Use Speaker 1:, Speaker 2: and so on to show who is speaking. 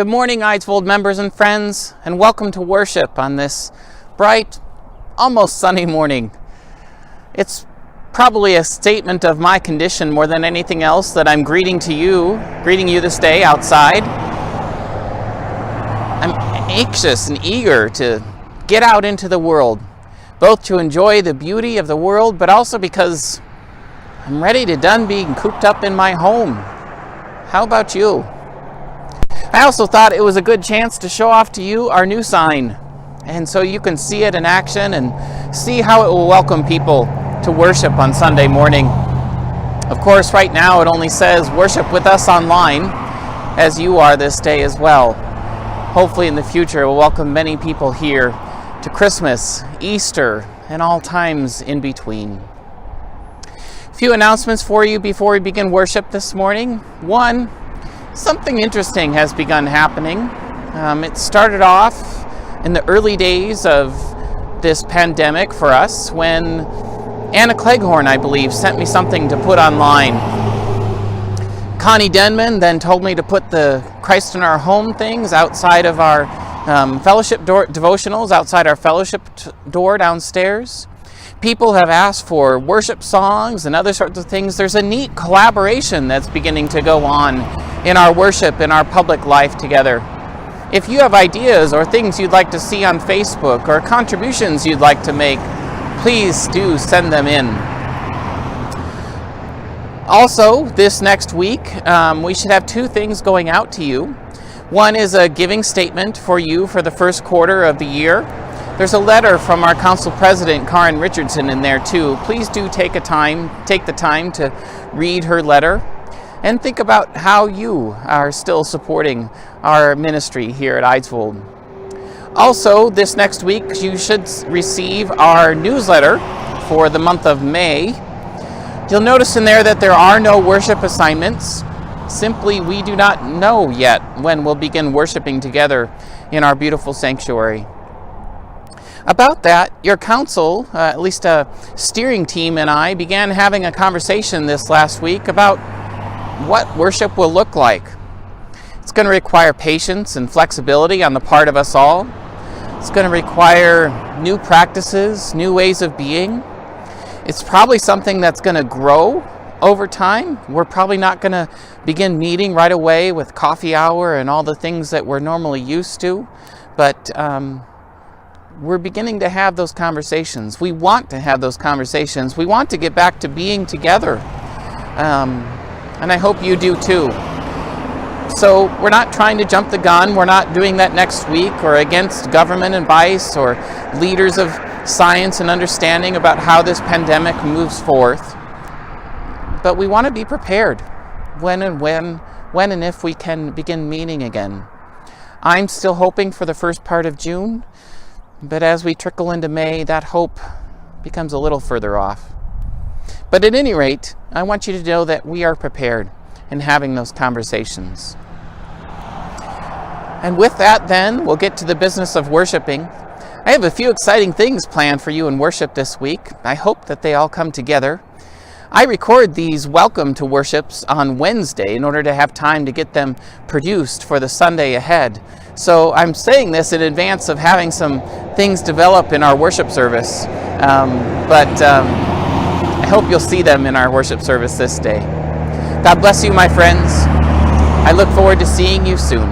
Speaker 1: Good morning, Eidsvold members and friends, and welcome to worship on this bright, almost sunny morning. It's probably a statement of my condition more than anything else that I'm greeting you this day outside. I'm anxious and eager to get out into the world, both to enjoy the beauty of the world, but also because I'm ready to done being cooped up in my home. How about you? I also thought it was a good chance to show off to you our new sign, and so you can see it in action and see how it will welcome people to worship on Sunday morning. Of course, right now it only says worship with us online, as you are this day as well. Hopefully in the future it will welcome many people here to Christmas, Easter, and all times in between. A few announcements for you before we begin worship this morning. One, something interesting has begun happening. It started off in the early days of this pandemic for us when Anna Cleghorn, I believe, sent me something to put online. Connie Denman then told me to put the Christ in Our Home things outside of our fellowship door, devotionals, outside our fellowship door downstairs. People have asked for worship songs and other sorts of things. There's a neat collaboration that's beginning to go on in our worship, in our public life together. If you have ideas or things you'd like to see on Facebook or contributions you'd like to make, please do send them in. Also, this next week, we should have two things going out to you. One is a giving statement for you for the first quarter of the year. There's a letter from our council president, Karen Richardson, in there too. Please do take the time to read her letter and think about how you are still supporting our ministry here at Eidsvold. Also, this next week, you should receive our newsletter for the month of May. You'll notice in there that there are no worship assignments. Simply, we do not know yet when we'll begin worshiping together in our beautiful sanctuary. About that, your council, at least a steering team, and I began having a conversation this last week about what worship will look like. It's going to require patience and flexibility on the part of us all. It's going to require new practices, new ways of being. It's probably something that's going to grow over time. We're probably not going to begin meeting right away with coffee hour and all the things that we're normally used to, but we're beginning to have those conversations. We want to have those conversations. We want to get back to being together. And I hope you do too. So we're not trying to jump the gun. We're not doing that next week or against government advice or leaders of science and understanding about how this pandemic moves forth. But we want to be prepared when and if we can begin meeting again. I'm still hoping for the first part of June, but as we trickle into May, that hope becomes a little further off. But at any rate, I want you to know that we are prepared in having those conversations. And with that, then, we'll get to the business of worshiping. I have a few exciting things planned for you in worship this week. I hope that they all come together. I record these welcome to worships on Wednesday in order to have time to get them produced for the Sunday ahead. So I'm saying this in advance of having some things develop in our worship service. I hope you'll see them in our worship service this day. God bless you, my friends. I look forward to seeing you soon.